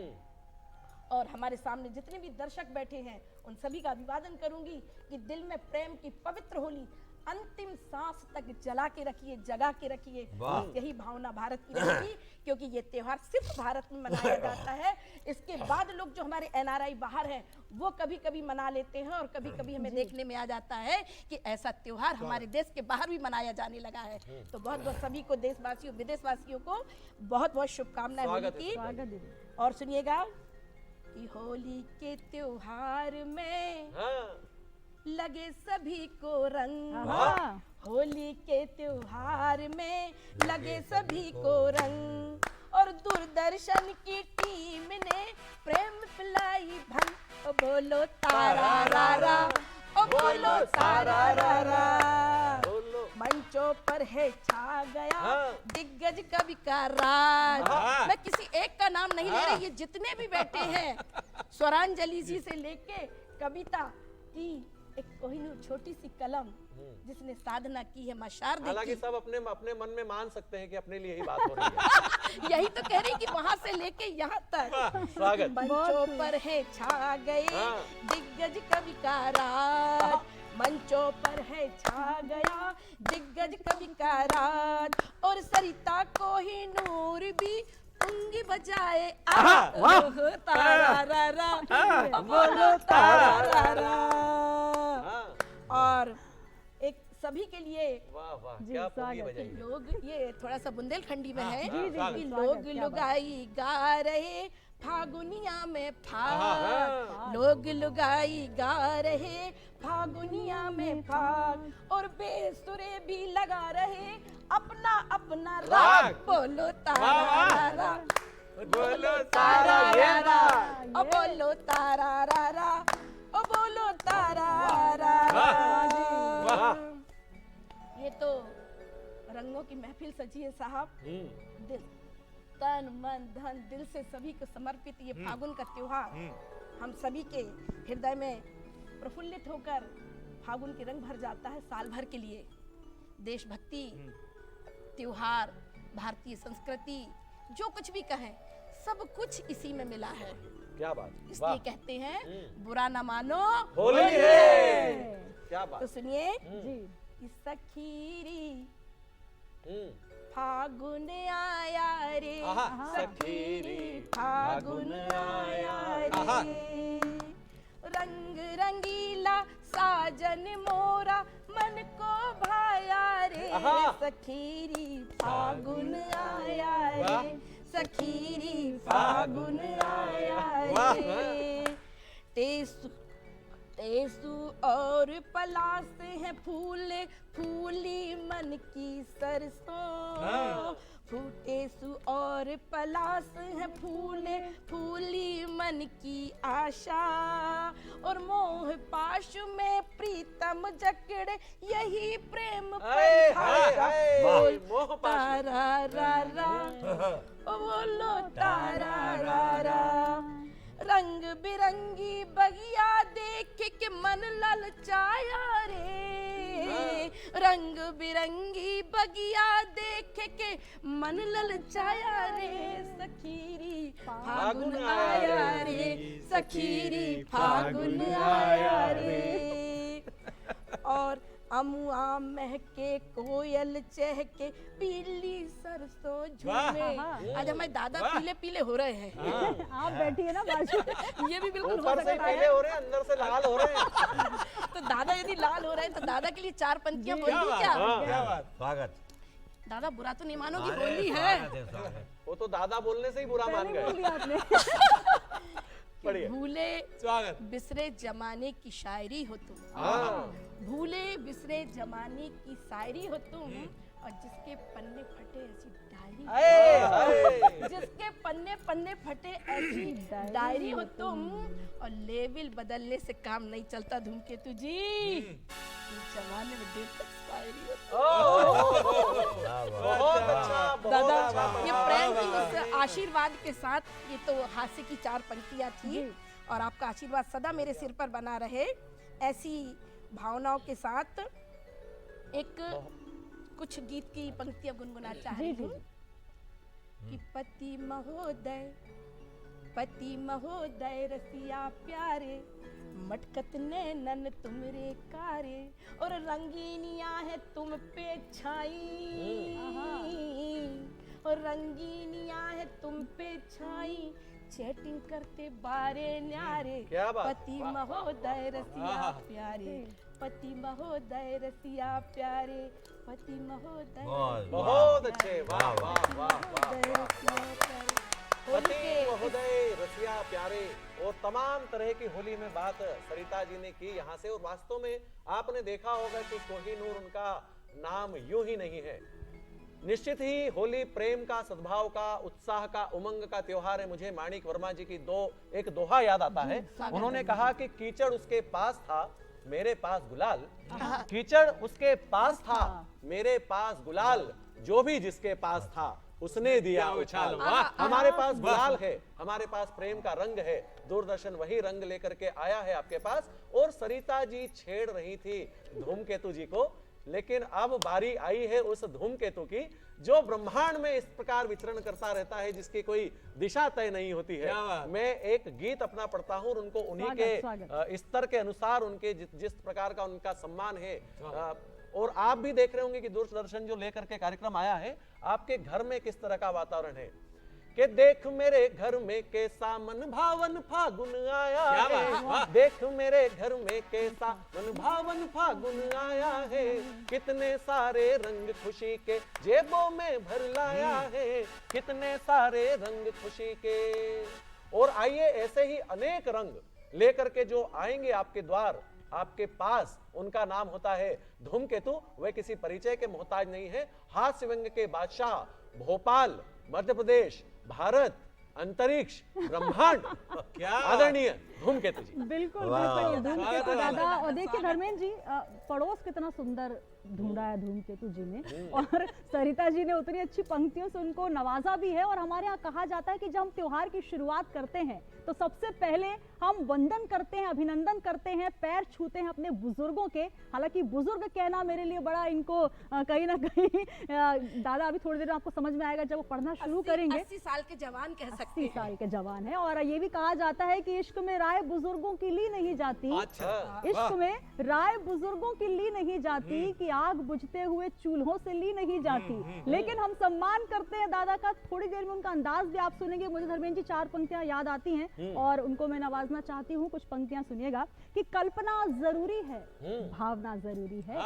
और हमारे सामने जितने भी दर्शक बैठे हैं उन सभी का अभिवादन करूंगी कि दिल में प्रेम की पवित्र होली अंतिम सांस तक जला के रखिए, जगा के रखिए, यही भावना भारत की रहेगी, क्योंकि ये त्योहार सिर्फ भारत में मनाया जाता है। इसके बाद लोग जो हमारे एनआरआई बाहर हैं वो कभी कभी मना लेते हैं, और कभी कभी हमें देखने में आ जाता है कि ऐसा त्योहार हमारे देश के बाहर भी मनाया जाने लगा है। तो बहुत बहुत सभी को, देशवासियों विदेशवासियों को बहुत बहुत शुभकामनाएं होली की। और सुनिएगा कि होली के त्योहार में लगे सभी को रंग, होली के त्योहार में लगे सभी को रंग, और दूरदर्शन की टीम ने प्रेम पिलाई भंग, ओ बोलो तारा रा रा, ओ बोलो तारा रा रा, मंचों पर है छा गया दिग्गज कवि का राज। मैं किसी एक का नाम नहीं ले रही, ये जितने भी बैठे हैं, स्वरांजलि जी से लेके कविता की एक कोहिनूर छोटी सी कलम जिसने साधना की है मां शारदा। हालांकि सब अपने अपने मन में मान सकते हैं कि अपने लिए ही बात हो रही है। यही तो कह रही कि वहां से लेके यहाँ तक स्वागत। मंचों पर है छा गए दिग्गज कवि का राज, मंचों पर है छा गया दिग्गज कवि का राज, और सरिता कोहिनूर भी उंगी बजाए तारा रा रा, बोलो तारा रा रा। और एक सभी के लिए वाह वाह क्या पूरी बजाई। लोग, ये थोड़ा सा बुंदेलखंडी में है कि लोग लुगाई गा रहे फागुनिया में फाग, लोग लुगाई गा रहे फागुनिया में फाग, और बेसुरे भी लगा रहे अपना अपना राग, बोलो तारा रा, बोलो तारा रा, ओ बोलो तारा रा रा, ओ बोलो तारा रा रा। ये तो रंगों की महफिल सजी है साहब। दिल, तन मन धन दिल से सभी को समर्पित ये फागुन का त्योहार हम सभी के हृदय में प्रफुल्लित होकर फागुन के रंग भर जाता है साल भर के लिए। देशभक्ति, त्योहार, भारतीय संस्कृति, जो कुछ भी कहें सब कुछ इसी में मिला है। क्या बात, इसलिए कहते हैं बुरा ना मानो होली है। क्या बात। तो सुनिए कि सखीरी फागुन आया रे, सखीरी फागुन आया रे, रंग रंगीला साजन मोरा मन को भाया रे, सखीरी फागुन आया रे, सखीरी फागुन आया रे, ते फूटे सु और पलास हैं फूले फूली मन की सरसों, फूटे सु और पलास हैं फूले फूली मन की आशा, और मोह पाश में प्रीतम जकड़े यही प्रेम परिभाषा। बोल मोह पाश तारा रा रा, ओ बोलो तारा रा रा। रंग बिरंगी बगिया देख के मन ललचाया रे, रंग बिरंगी बगिया देख के मन ललचाया रे, सखीरी फागुन आया रे, सखीरी फागुन आया रे। और अमुआ महके कोयल चहके पीली सरसों झूमे। आज हमारे दादा पीले पीले हो रहे हैं। आप बैठिए ना बाजू। ये भी बिल्कुल हो ऊपर से सकता पीले है। हो रहे हैं, अंदर से लाल हो रहे हैं। तो दादा यदि लाल हो रहे हैं तो दादा के लिए 4 पंक्तियां बोल दी क्या? क्या बात। स्वागत। दादा बुरा तो नहीं मानोगी, होली है। वो तो दादा बोलने से ही बुरा मान पहले बोल गए। दिया आपने। पढ़िए। भूले स्वागत। बिसरे जमाने की शायरी हो तुम, हाँ। भूले बिसरे जमाने की शायरी हो तुम, और जिसके पन्ने फटे ऐसी डायरी, आए, आए। जिसके पन्ने पन्ने फटे ऐसी डायरी हो तुम, और लेवल बदलने से काम नहीं चलता धूमकेतु जी, इस जमाने में देर तक शायरी हो तुम। बहुत अच्छा, बहुत दादा अच्छा। ये प्रेम की उस आशीर्वाद के साथ, ये तो हास्य की 4 पंक्तियां थी, और आपका आशीर्वाद सदा मेरे सिर पर बना रहे। ऐसी भावनाओं के साथ एक कुछ गीत की पंक्तियां गुनगुना चाह रही हूँ कि पति महोदय रसिया प्यारे, मटकत नैनन तुमरे कारे, और रंगीनिया है तुम पे छाई, और रंगीनिया है तुम पे छाई, चैटिंग करते बारे न्यारे, क्या बात। पति महोदय रसिया प्यारे, पति महोदय रसिया प्यारे, पति महोदय बहुत अच्छे, वाह वाह वाह वाह। महोदय रसिया प्यारे। होली पति के महोदय रसिया प्यारे, और तमाम तरह की होली में बात सरिता जी ने की यहाँ से। और वास्तव में आपने देखा होगा कि कोहिनूर उनका नाम यूं ही नहीं है। निश्चित ही होली प्रेम का, सद्भाव का, उत्साह का, उमंग का त्योहार है। मुझे माणिक वर्मा जी की एक दोहा याद आता है। उन्होंने कहा कि कीचड़ उसके पास था, मेरे पास गुलाल, कीचड़ उसके पास था, मेरे पास गुलाल, जो भी जिसके पास था उसने दिया उछाल। हमारे पास गुलाल है, हमारे पास प्रेम का रंग है, दूरदर्शन वही रंग लेकर के आया है आपके पास। और सरिता जी छेड़ रही थी धूमकेतु जी को, लेकिन अब बारी आई है उस धूमकेतु की जो ब्रह्मांड में इस प्रकार विचरण करता रहता है, जिसकी कोई दिशा तय नहीं होती है। मैं एक गीत अपना पढ़ता हूँ, उनको उन्हीं के स्तर के अनुसार, उनके जिस प्रकार का उनका सम्मान है। और आप भी देख रहे होंगे कि दूरदर्शन जो लेकर के कार्यक्रम आया है, आपके घर में किस तरह का वातावरण है कि देख मेरे घर में कैसा मन भावन फागुन आया है, देख मेरे घर में कैसा मन भावन फागुन आया है, कितने सारे रंग खुशी के जेबों में भर लाया है, कितने सारे रंग खुशी के। और आइए ऐसे ही अनेक रंग लेकर के जो आएंगे आपके द्वार, आपके पास, उनका नाम होता है धूमकेतु। वे किसी परिचय के मोहताज नहीं है। हास्य व्यंग के बादशाह, भोपाल, मध्य प्रदेश, भारत, अंतरिक्ष, ब्रह्मांड, क्या आदरणीय धूमकेतु जी। बिल्कुल बिल्कुल, धूमकेतु दादा। और देखिए धर्मेंद्र जी, पड़ोस कितना सुंदर ढूंढा है धूमकेतु जी ने, और सरिता जी ने उतनी अच्छी पंक्तियों से उनको नवाजा भी है। और हमारे यहाँ कहा जाता है कि जब हम त्योहार की शुरुआत करते हैं तो सबसे पहले हम वंदन करते हैं, अभिनंदन करते हैं, पैर छूते हैं अपने बुजुर्गों के। हालांकि बुजुर्ग कहना मेरे लिए बड़ा, इनको कहीं ना कहीं दादा अभी थोड़ी देर में आपको समझ में आएगा जब वो पढ़ना शुरू करेंगे। 80 साल के जवान कह सकते 80 साल के जवान है। और ये भी कहा जाता है कि इश्क में राय बुजुर्गों की ली नहीं जाती, इश्क में राय बुजुर्गों की ली नहीं जाती, कि आग बुझते हुए चूल्हों से ली नहीं जाती। लेकिन हम सम्मान करते हैं दादा का। थोड़ी देर में उनका अंदाज भी आप सुनेंगे। मुझे धर्मेंद्र जी 4 पंक्तियां याद आती हैं और उनको मैं नवाजना पढ़ना चाहती हूँ कुछ पंक्तियां, सुनिएगा कि कल्पना जरूरी है, भावना जरूरी है,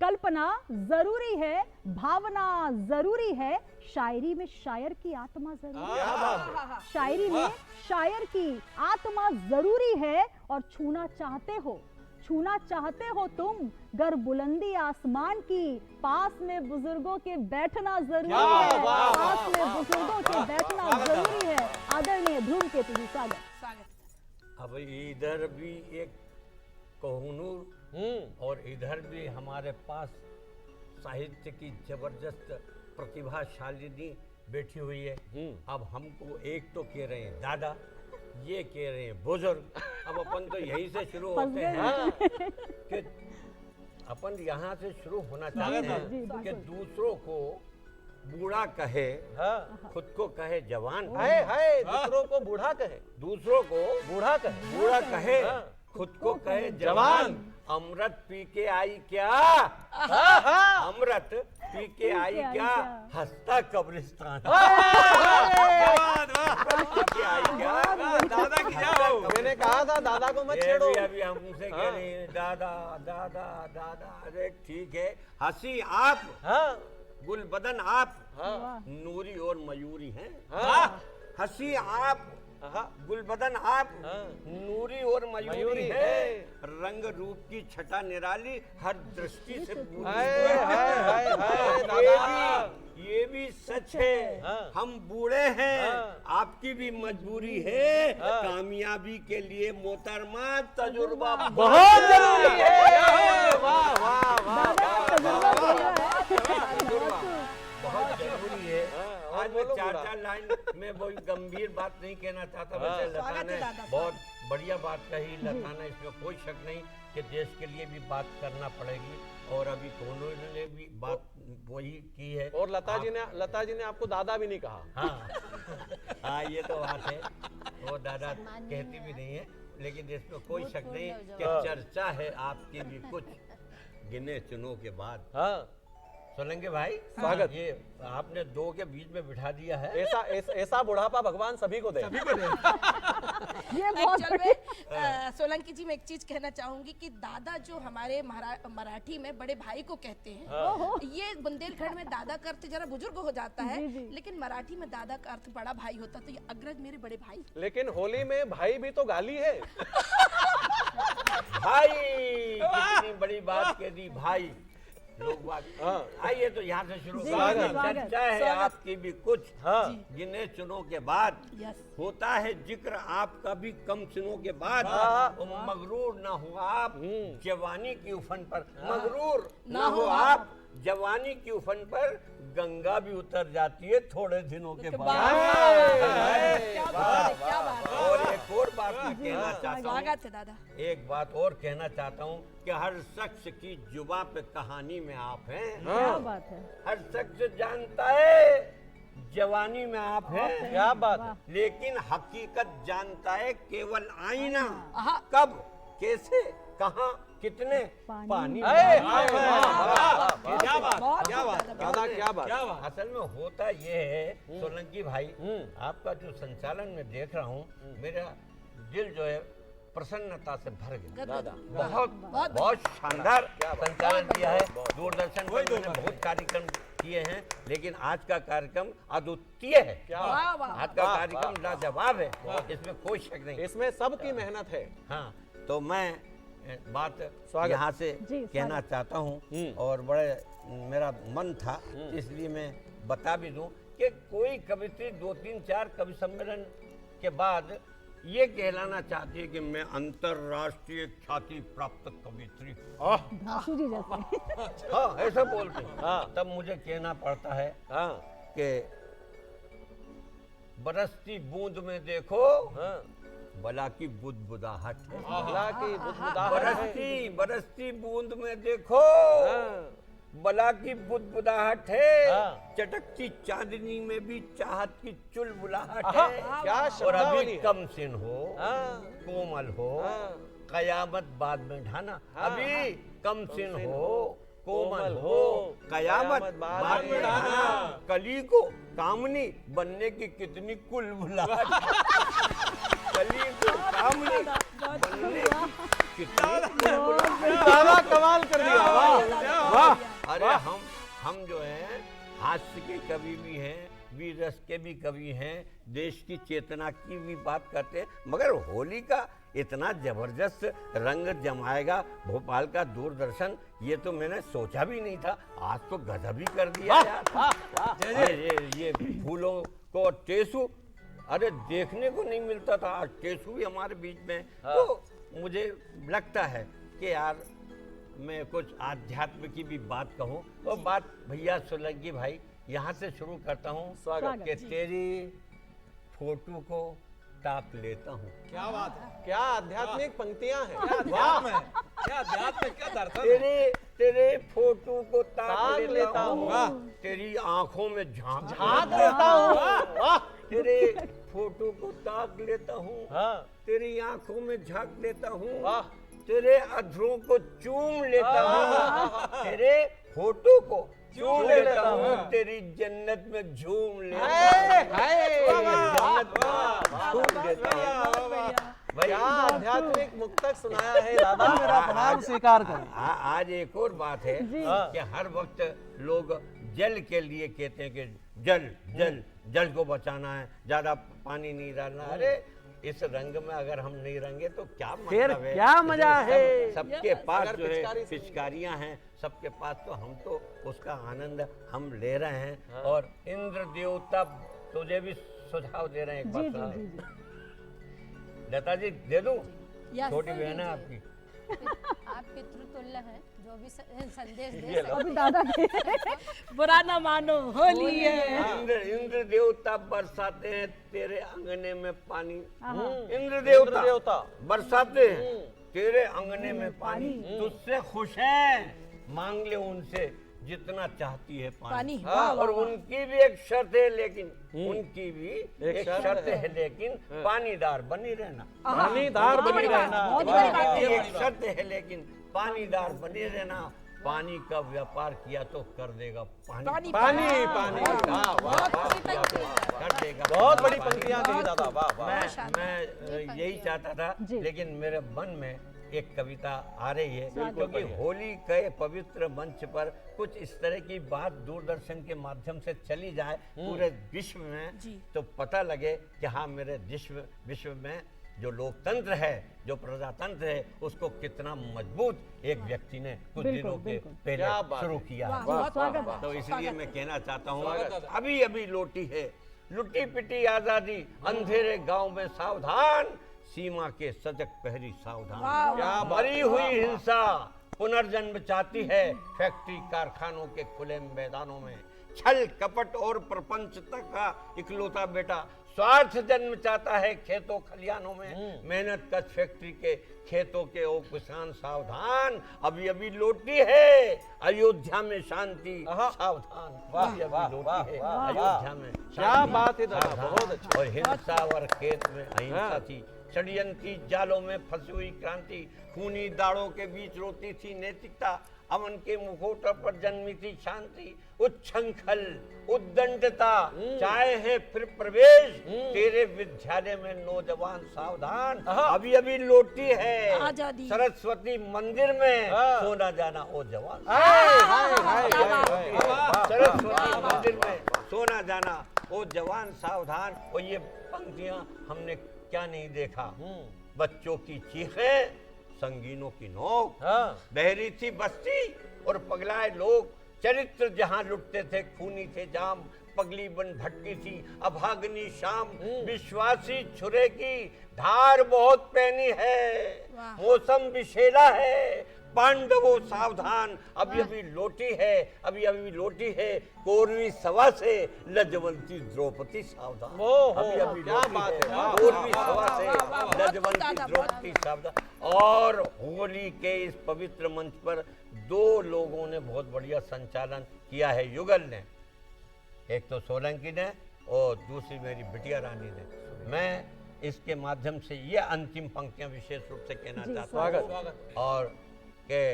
कल्पना जरूरी है, भावना जरूरी है, शायरी में शायर की आत्मा जरूरी है, शायरी में शायर की आत्मा जरूरी है, और छूना चाहते हो तुम गर बुलंदी आसमान की, पास में बुजुर्गों के बैठना जरूरी है, पास में बुजुर्गों के बैठना जरूरी है। आदरणीय धूमकेतु जी, स्वागत। अब इधर भी एक कोहिनूर और इधर भी हमारे पास साहित्य की जबरदस्त प्रतिभाशालिनी बैठी हुई है। अब हमको एक तो कह रहे हैं दादा, ये कह रहे हैं बुजुर्ग। अब अपन तो यहीं से शुरू होते हैं कि अपन यहाँ से शुरू होना चाहते हैं कि दूसरों को बूढ़ा कहे, खुद को कहे जवान, हाय दूसरों को बूढ़ा कहे, दूसरों को बूढ़ा कहे, बूढ़ा कहे, खुद को कहे जवान। अमृत पी के आई क्या, अमृत पी के आई क्या, हंसता कब्रिस्तान। दादा की जाओ। मैंने कहा था दादा को मत छेड़ो। अभी हमसे कह रही हैं दादा दादा दादा। अरे ठीक है, हंसी आप, गुलबदन आप, नूरी और मयूरी हैं। हंसी आप, गुलबदन आप, नूरी और मयूरी है, रंग रूप की छटा निराली, हर दृष्टि से ये भी सच है। हम बूढ़े हैं, आपकी भी मजबूरी है, कामयाबी के लिए मोहतरमा तजुर्बा बहुत जरूरी है। वाह वाह वाह, बहुत जरूरी है। आज मैं चार लाइन में वो गंभीर बात नहीं कहना चाहता, वैसे लता ने बहुत बढ़िया बात कही। लता ने, इसमें कोई शक नहीं कि देश के लिए भी बात करना पड़ेगी, और अभी दोनों ने भी बात वही की है। और लता जी ने आपको दादा भी नहीं कहा। हाँ ये तो बात है, वो दादा कहती भी नहीं है, लेकिन इसमें कोई शक नहीं कि चर्चा है आपकी भी कुछ गिने चुनों के बाद। सोलंकी भाई, स्वागत। ये आपने दो के बीच में बिठा दिया है। ऐसा बुढ़ापा भगवान सभी को दे। ये बहुत एक्चुअल में सोलंकी जी, मैं एक चीज कहना चाहूंगी कि दादा जो हमारे मराठी में बड़े भाई को कहते हैं, ये बुंदेलखंड में दादा का अर्थ जरा बुजुर्ग हो जाता है, लेकिन मराठी में दादा का अर्थ बड़ा भाई होता, तो ये अग्रज मेरे बड़े भाई। लेकिन होली में भाई भी तो गाली है। भाई कितनी बड़ी बात कह दी भाई। लोग आइए तो यहाँ से शुरू स्वागत। चर्चा है आपकी भी कुछ गिने चुनों के बाद, होता है जिक्र आपका भी कम सुनों के बाद। मगरूर ना हो आप जवानी की उफन पर, मगरूर ना हो आप जवानी की उफन पर, गंगा भी उतर जाती है थोड़े दिनों के बाद। और एक और बात मैं कहना चाहता हूँ, एक बात और कहना चाहता हूँ कि हर शख्स की जुबां पे कहानी में आप हैं। क्या बात है। हर शख्स जानता है जवानी में आप हैं। क्या बात है। लेकिन हकीकत जानता है केवल आईना। कब, कैसे, कहाँ, कितने पानी में। क्या बात दादा, क्या बात। असल में होता ये है सोलंकी भाई, आपका जो संचालन में देख रहा हूँ, मेरा दिल जो है प्रसन्नता से भर गया। दादा बहुत शानदार संचालन किया है। दूरदर्शन पर मैंने बहुत कार्यक्रम किए हैं, लेकिन आज का कार्यक्रम अद्वितीय है। आज का कार्यक्रम लाजवाब है, इसमें कोई शक नहीं। इसमें सबकी मेहनत है। हाँ, तो मैं बात यहाँ से कहना चाहता हूँ, और बड़े मेरा मन था, इसलिए मैं बता भी दूं कि कोई कवित्री 2-3-4 कवि सम्मेलन के बाद ये कहलाना चाहती है कि मैं अंतरराष्ट्रीय ख्याति प्राप्त कवित्री। धासु जी जैसे। हाँ, ऐसा बोलते हैं। तब मुझे कहना पड़ता है कि बरसती बूंद में देखो बला की बुदबुदाहट है। बरसती बूंद में देखो बला की बुदबुदाहट है। चटकती चांदनी में भी चाहत की चुलबुलाहट है। क्या और अभी कम सिन हो, कोमल हो, कयामत बाद में ढाना। अभी कम सिन हो, कोमल हो, कयामत बाद में ढाना। कली को कामनी बनने की कितनी कुलबुलाहट। चली तो सामने बनने कितनी दादा कमाल कर दिया, वाह वाह। अरे हम जो हैं हास्य के कवि भी हैं, वीर रस के भी कवि हैं, देश की चेतना की भी बात करते हैं, मगर होली का इतना जबरदस्त रंग जमाएगा भोपाल का दूरदर्शन, ये तो मैंने सोचा भी नहीं था। आज तो गजब ही कर दिया यार। ये फूलों को टेसू, अरे देखने को नहीं मिलता था, आज टेसू भी हमारे बीच में। तो मुझे लगता है कि यार मैं कुछ आध्यात्म की भी बात कहूँ, तो बात भैया सोलंकी भाई यहाँ से शुरू करता हूँ स्वागत। कि तेरी फोटो को ताक लेता हूँ। क्या बात है, क्या आध्यात्मिक पंक्तियां हैं, वाह में क्या अध्यात्म, क्या दर्शन। तेरे फोटो को ताक ताक लेता लेता हूँ। हूँ, वाह। तेरी आंखों में झांक झांक लेता हूँ, वाह। तेरे फोटो को ताक लेता हूँ, हाँ, तेरी आंखों में झांक लेता हूँ, वाह। तेरे अधरों को चूम लेता हूँ, तेरे फोटो को चूम लेता हूँ, तेरी जन्नत में झूम लेता हूँ, जन्नत में झूम लेता हूँ। भाई क्या आध्यात्मिक मुक्तक सुनाया है दादा, मेरा प्रणाम स्वीकार करें। आज एक और बात है कि हर वक्त लोग जल के लिए कहते हैं कि जल जल जल को बचाना है, ज्यादा पानी नहीं डालना। अरे इस रंग में अगर हम नहीं रंगे तो क्या फिर मतलब है? क्या मजा है? सबके पास अगर जो है पिचकारी से- पिचकारियां हैं, सबके पास, तो हम तो उसका आनंद हम ले रहे हैं। और इंद्र देवता तुझे भी सुझाव दे रहे हैं, एक बात सुनो। लता जी दे दूं? यस। छोटी बहन है आपकी। आप पितृतुल्य हैं, जो भी संदेश दे सकते अभी दादा के बुरा ना मानो, होली है। इंद्र देवता बरसाते हैं तेरे अंगने में पानी। इंद्र इंद्र देवता देवता बरसाते हैं तेरे अंगने में पानी, तुझसे खुश हैं, मांग ले उनसे जितना चाहती है पानी। और उनकी भी एक शर्त है, लेकिन उनकी भी एक शर्त है, लेकिन पानीदार बनी रहना। पानीदार बनी रहना, उनकी एक शर्त है, लेकिन पानीदार बनी रहना। पानी का व्यापार किया तो कर देगा पानी। पानी पानी, वाह वाह, कर देगा। बहुत बड़ी पंक्तियां कही दादा, वाह वाह। मैं यही चाहता था, लेकिन मेरे मन में एक कविता आ रही है, क्योंकि होली के पवित्र मंच पर कुछ इस तरह की बात दूरदर्शन के माध्यम से चली जाए पूरे विश्व में, तो पता लगे कि हाँ, मेरे विश्व में जो लोकतंत्र है, जो प्रजातंत्र है, उसको कितना मजबूत एक व्यक्ति ने कुछ दिनों के पहले क्या बात शुरू है। किया है। स्वागत है। तो इसलिए मैं कहना चाहता हूँ, अभी अभी लौटी है लुटी पिटी आजादी, अंधेरे गांव में सावधान, सीमा के सजग पहरी सावधान। क्या मरी हुई हिंसा पुनर्जन्म चाहती है फैक्ट्री कारखानों के खुले मैदानों में। छल कपट और प्रपंचता का इकलौता बेटा स्वार्थ जन्म चाहता है खेतों खलियानों में। मेहनत कश फैक्ट्री के खेतों के ओ किसान सावधान, अभी अभी लौटी है अयोध्या में शांति सावधान। अभी अभी लौटी है अयोध्या में क्या शांति, बात है दादा, सावधान। बहुत अच्छा। और हिंसा और खेत में अहिंसा थी, षड्यंत्री जालों में फंसी हुई क्रांति, खूनी दाड़ों के बीच रोती थी नैतिकता, अमन के मुखौटों पर जन्मी थी शांति। उच्छृंखल उद्दंडता चाहे है फिर प्रवेश, तेरे विद्यालय में नौजवान सावधान, अभी अभी लौटी है आजादी। सरस्वती मंदिर में सोना जाना ओ जवान। सरस्वती मंदिर में सोना जाना ओ जवान सावधान। और ये पंक्तियां हमने क्या नहीं देखा, बच्चों की चीखें, संगीनों की नोक, बहरी थी बस्ती और पगलाए लोग, चरित्र जहां लुटते थे खूनी थे जाम, पगली बन भटकी थी अभागनी शाम, विश्वासी छुरे की धार बहुत पैनी है, मौसम विषेला है, पांडवों सावधान, अभी अभी लौटी है, अभी अभी लौटी है कौरवी सभा से लजवंती द्रौपदी सावधान। अभी अभी क्या लौटी बात है, वाह, कौरवी सभा से लजवंती द्रौपदी सावधान। और होली के इस पवित्र मंच पर दो लोगों ने बहुत बढ़िया संचालन किया है, युगल ने, एक तो सोलंकी ने और दूसरी मेरी बिटिया रानी ने। मैं इसके माध्यम से ये अंतिम पंक्तियां विशेष रूप से कहना चाहता हूँ, और के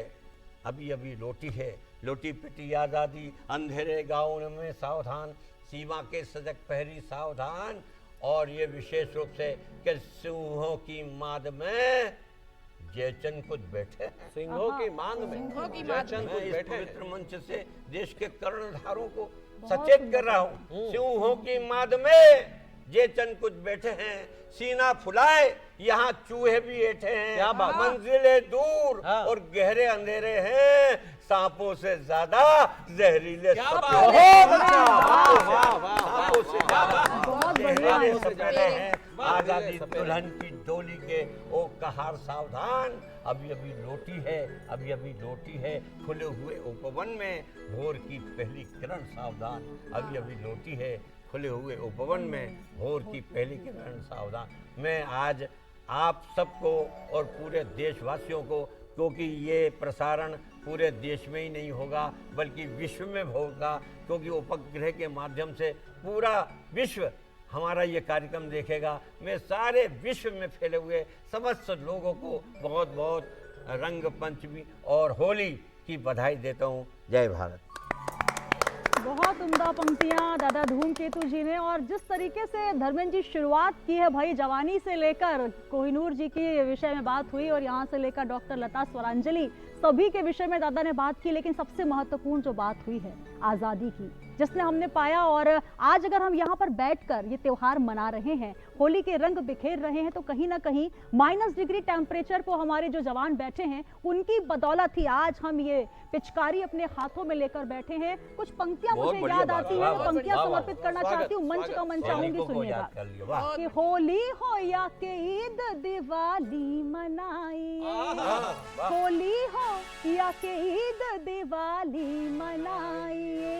अभी अभी लौटी है लौटी पिटी आजादी, अंधेरे गाँव में सावधान, सीमा के सजग पहरी सावधान, और ये विशेष रूप से कि सिंहों की माद में जयचंद कुछ बैठे हैं। सिंहों की मांद में जयचंद मैं कुछ इस बैठे हैं। पवित्र मंच से देश के कर्णधारों को सचेत कर रहा हूँ। सिंहों की माद में जयचंद कुछ बैठे हैं, सीना फुलाए यहाँ चूहे भी बैठे हैं। क्या बात। मंजिलें दूर हाँ। और गहरे अंधेरे हैं, सांपों से ज्यादा जहरीले क्या सपेरे। बात। बहुत अच्छा, वाह, वाह, वाह, सांपों से ज्यादा बहुत बढ़िया। जहरीले सपेरे हैं। वाह, आजादी सपेरे। दुल्हन की डोली के ओ कहार सावधान, अभी अभी लोटी है, अभी अभी लोटी है, खुले हुए उपवन में भोर की पहली किरण सावधान, अभी अभी लोटी है, खुले हुए उपवन में भोर की पहली किरण सावधान। मैं आज आप सबको और पूरे देशवासियों को, क्योंकि ये प्रसारण पूरे देश में ही नहीं होगा बल्कि विश्व में होगा, क्योंकि उपग्रह के माध्यम से पूरा विश्व हमारा ये कार्यक्रम देखेगा। मैं सारे विश्व में फैले हुए समस्त लोगों को बहुत बहुत रंग पंचमी और होली की बधाई देता हूँ। जय भारत। बहुत उम्दा पंक्तियां दादा धूमकेतु जी ने, और जिस तरीके से धर्मेंद्र जी शुरुआत की है भाई, जवानी से लेकर कोहिनूर जी के विषय में बात हुई और यहाँ से लेकर डॉक्टर लता स्वरांजलि, सभी के विषय में दादा ने बात की, लेकिन सबसे महत्वपूर्ण जो बात हुई है आज़ादी की, जिसने हमने पाया। और आज अगर हम यहाँ पर बैठकर ये त्योहार मना रहे हैं, होली के रंग बिखेर रहे हैं, तो कहीं ना कहीं -डिग्री टेम्परेचर को हमारे जो जवान बैठे हैं उनकी बदौलत ही आज हम ये पिचकारी अपने हाथों में लेकर बैठे हैं। कुछ पंक्तियां बहुत मुझे बढ़िया याद बात आती है। हैं, वाह, वो वाह, पंक्तियां वाह, समर्पित वाह, करना स्वागत, चाहती हूँ, मंच का स्वागत। मंच चाहूंगी, सैनिकों को सुनिएगा। याद कर लिया। वाह। कि होली हो या के ईद दिवाली मनाइए, होली हो या के ईद दिवाली मनाइए,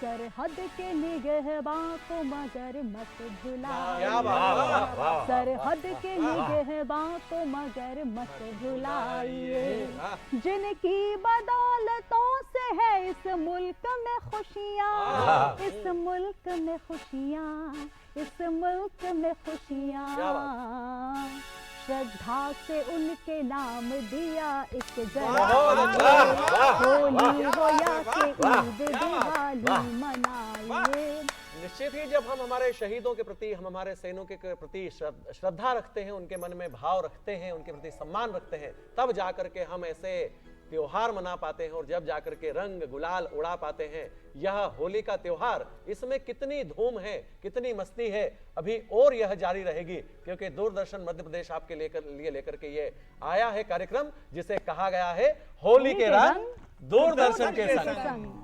सरहद के निगहबां को मगर मत भुलाइए, क्या बात। वाह, वाह, वाह। सरहद के निगहबां को मगर मत भुलाइए, जिनकी बदौलतों से है इस मुल्क में खुशियाँ, इस मुल्क में खुशियाँ, इस मुल्क में खुशियाँ, श्रद्धा से उनके नाम दिया एक होली हो या के ईद दिवाली मनाइए। निश्चित ही जब हम हमारे शहीदों के प्रति, हम हमारे सैनिकों के प्रति श्रद्धा रखते हैं, उनके मन में भाव रखते हैं, उनके प्रति सम्मान रखते हैं, तब जाकर के हम ऐसे त्योहार मना पाते हैं और जब जाकर के रंग गुलाल उड़ा पाते हैं। यह होली का त्योहार, इसमें कितनी धूम है, कितनी मस्ती है, अभी और यह जारी रहेगी, क्योंकि दूरदर्शन मध्य प्रदेश आपके लिए लेकर के ये आया है कार्यक्रम, जिसे कहा गया है होली के रंग दूरदर्शन के संग।